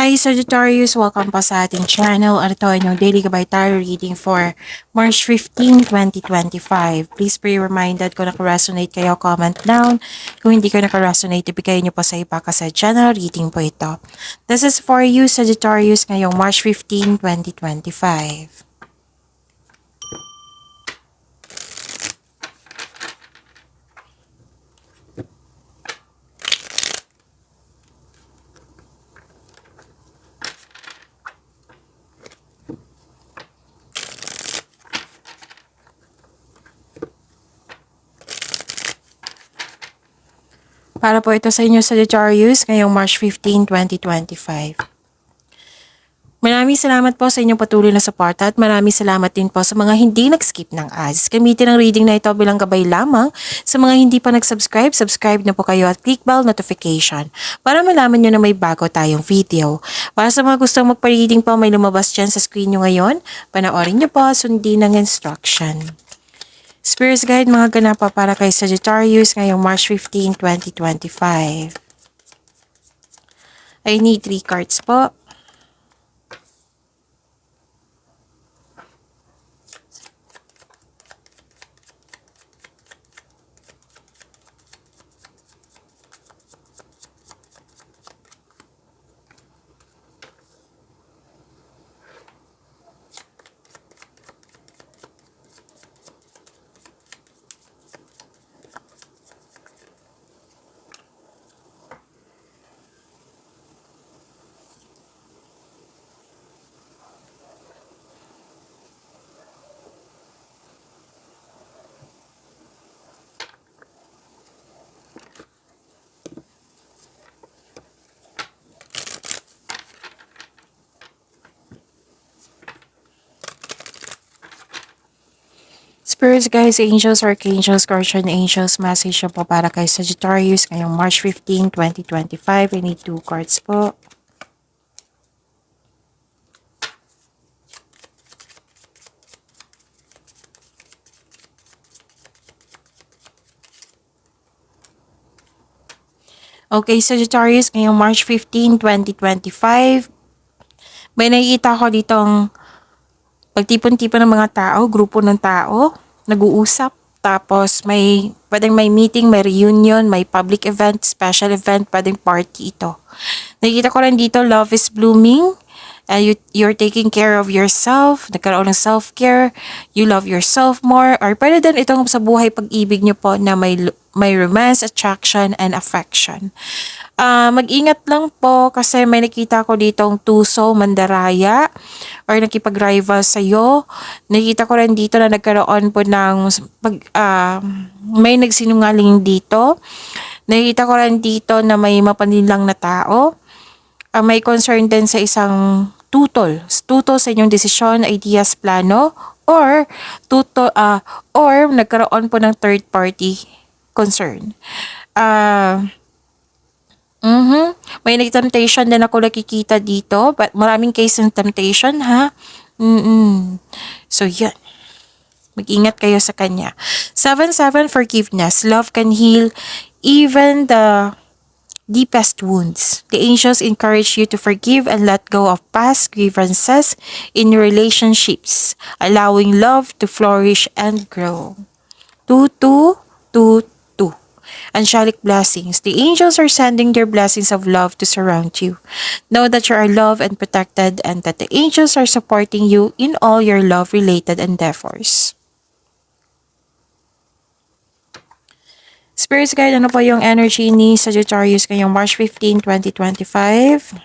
Hi Sagittarius! Welcome pa sa ating channel. Ito ay yung Daily Gabay Tarot reading for March 15, 2025. Please be reminded kung naka-resonate kayo, comment down. Kung hindi ko naka-resonate, ibigay niyo po sa iba kasi general reading po ito. This is for you Sagittarius ngayong March 15, 2025. Para po ito sa inyo Sagittarius ngayong March 15, 2025. Maraming salamat po sa inyong patuloy na suporta at maraming salamat din po sa mga hindi nag-skip ng ads. Gamitin ang reading na ito bilang gabay lamang. Sa mga hindi pa nag-subscribe, subscribe na po kayo at click bell notification para malaman nyo na may bago tayong video. Para sa mga gustong magpa-reading po, may lumabas dyan sa screen nyo ngayon. Panoorin nyo po, sundin ang instruction. Spirit Guide, mga ganapa para kay Sagittarius ngayong March 15, 2025. I need 3 cards po. Spirits, guys, angels, archangels, guardian angels, message po para kay Sagittarius ngayong March 15, 2025. I need 2 cards po. Okay, Sagittarius, ngayong March 15, 2025. May nakikita ko ditong pagtipon-tipon ng mga tao, grupo ng tao, nag-uusap. Tapos pwedeng may meeting, may reunion, may public event, special event, pwedeng party ito. Nakikita ko rin dito, love is blooming. You're taking care of yourself, nagkaroon ng self-care, you love yourself more, or pwede din itong sa buhay pag-ibig nyo po na may romance, attraction, and affection. Mag-ingat lang po kasi may nakita ko ditong tuso, mandaraya, or nakipag-rival sa'yo. Nakita ko rin dito na nagkaroon po ng may nagsinungaling dito. Nakita ko rin dito na may mapanilang na tao. May concern din sa isang tutol sa inyong desisyon, ideas, plano, or or nagkaroon po ng third party concern. May temptation din ako nakikita dito, but maraming case ng temptation, ha? So, yan. Mag-ingat kayo sa kanya. 7-7, forgiveness. Love can heal even the deepest wounds. The angels encourage you to forgive and let go of past grievances in relationships, allowing love to flourish and grow. 2-2-2-2. Angelic blessings. The angels are sending their blessings of love to surround you. Know that you are loved and protected and that the angels are supporting you in all your love-related endeavors. Spirits Guide, ano po yung energy ni Sagittarius ngayong March 15, 2025?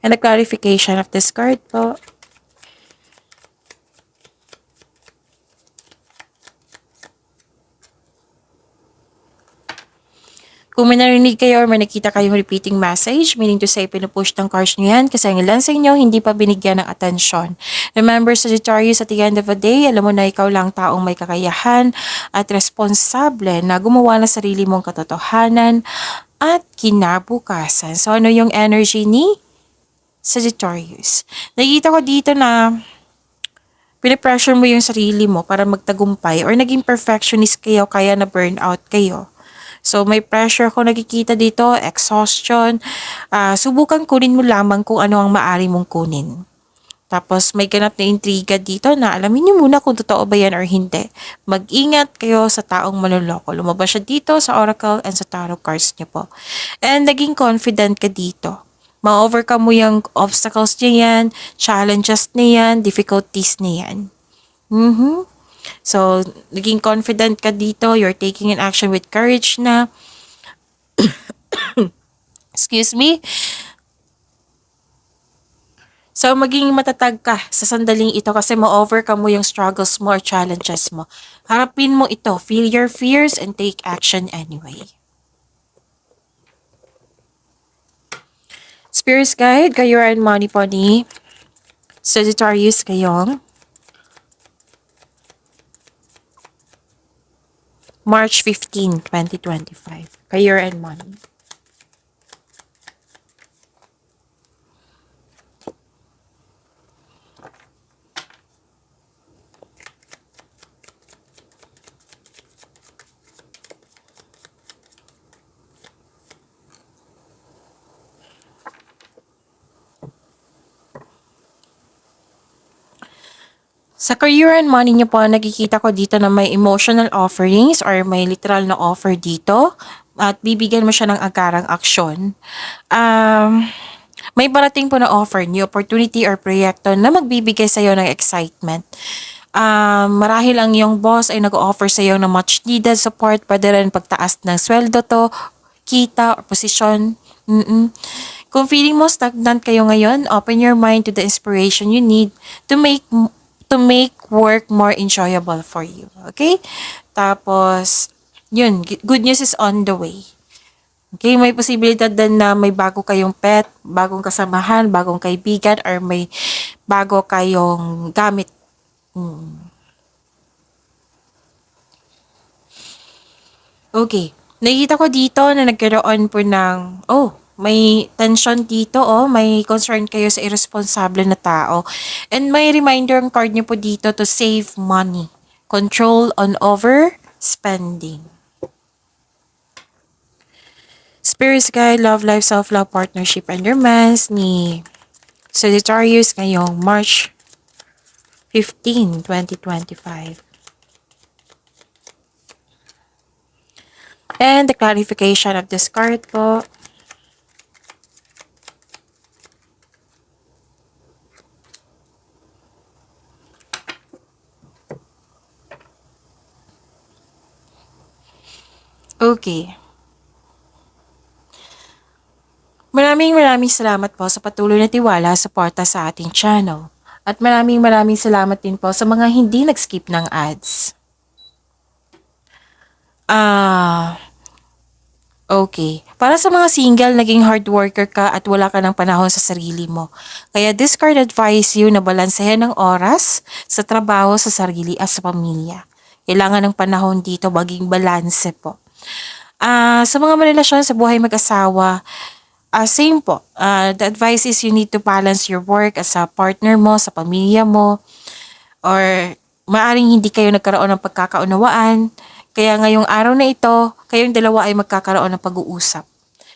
And a clarification of this card po. Kung may narinig kayo or may nakita kayong repeating message, meaning to say pinupush ng cards nyo yan kasi ang ilan sa inyo hindi pa binigyan ng atensyon. Remember, Sagittarius, at the end of the day, alam mo na ikaw lang taong may kakayahan at responsable na gumawa ng sarili mong katotohanan at kinabukasan. So, ano yung energy ni Sagittarius? Nakikita ko dito na pinipressure mo yung sarili mo para magtagumpay or naging perfectionist kayo kaya na burnout kayo. So, may pressure ko nakikita dito, exhaustion. Subukan kunin mo lamang kung ano ang maari mong kunin. Tapos may ganap na intriga dito na alamin niyo muna kung totoo ba yan or hindi. Mag-ingat kayo sa taong manloloko. Lumabas siya dito sa oracle and sa tarot cards niyo po. And naging confident ka dito. Ma-overcome mo yung obstacles niya yan, challenges niya yan, difficulties niya yan. So, naging confident ka dito, you're taking an action with courage na. Excuse me. So, maging matatag ka sa sandaling ito kasi ma-overcome mo yung struggles mo or challenges mo. Harapin mo ito, feel your fears and take action anyway. Spirits Guide, kayo and money po ni Sagittarius kayong March 15, 2025. Career and money. Sa career and money niyo po, nakikita ko dito na may emotional offerings or may literal na offer dito at bibigyan mo siya ng agarang aksyon. May parating po na offer, new opportunity or proyekto na magbibigay sa'yo ng excitement. Marahil ang iyong boss ay nag-offer sa'yo ng much needed support, pwede rin pagtaas ng sweldo to, kita or posisyon. Kung feeling mo stagnant kayo ngayon, open your mind to the inspiration you need to make work more enjoyable for you. Okay? Tapos, yun, good news is on the way. Okay, may posibilidad din na may bago kayong pet, bagong kasamahan, bagong kaibigan, or may bago kayong gamit. Okay, nakikita ko dito na nagkaroon po ng, may tension dito, may concern kayo sa irresponsible na tao. And may reminder ang card niyo po dito to save money. Control on overspending. Spirits Guide, Love Life, Self-Love, Partnership, and Romance ni Sagittarius ngayong March 15, 2025. And the clarification of this card po. Okay. Maraming salamat po sa patuloy na tiwala sa suporta sa ating channel. At maraming salamat din po sa mga hindi nag-skip ng ads. Okay. Para sa mga single, naging hard worker ka at wala ka ng panahon sa sarili mo. Kaya this card advise you na balansehin ng oras sa trabaho, sa sarili at sa pamilya. Kailangan ng panahon dito, maging balanse po. Sa mga marelasyon sa buhay mag-asawa, same po. The advice is you need to balance your work as sa partner mo, sa pamilya mo, or maaring hindi kayo nagkaroon ng pagkakaunawaan. Kaya ngayong araw na ito, kayong dalawa ay magkakaroon ng pag-uusap.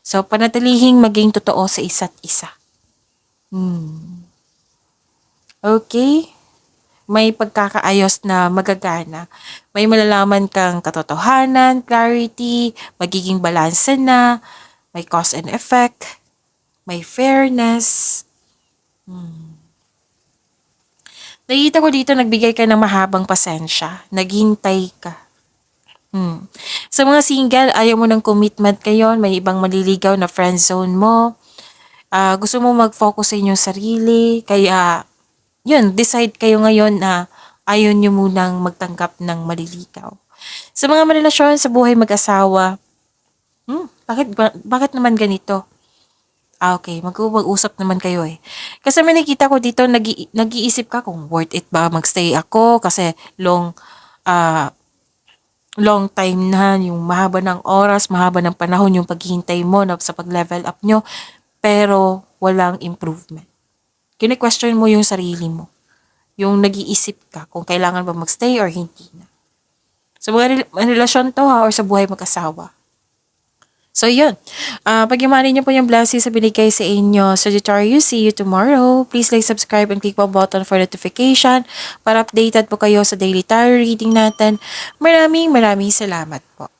So, panatilihing maging totoo sa isa't isa. Okay? May pagkakaayos na magagana. May malalaman kang katotohanan, clarity, magiging balanse na, may cause and effect, may fairness. Nakikita ko dito, nagbigay ka ng mahabang pasensya, naghintay ka. Sa mga single, ayaw mo ng commitment ngayon, may ibang maliligaw na friend zone mo. Gusto mo mag-focus sa inyong sarili, kaya yun, decide kayo ngayon na ayaw nyo munang magtanggap ng maliligaw. Sa mga marelasyon sa buhay mag-asawa, bakit naman ganito? Okay, mag-usap naman kayo eh. Kasi may nakita ko dito, nag-iisip ka kung worth it ba magstay ako kasi long time na, yung mahaba ng oras, mahaba ng panahon yung paghihintay mo na sa pag-level up nyo, pero walang improvement. Kine-question mo yung sarili mo. Yung nag-iisip ka kung kailangan ba magstay or hindi na. Sa mga relasyon to ha, or sa buhay mag-asawa. So, yun. Pag-imanin niyo po yung blessings sa binigay sa inyo. Sagittarius, see you tomorrow. Please like, subscribe, and click po button for notification para updated po kayo sa daily tarot reading natin. Maraming salamat po.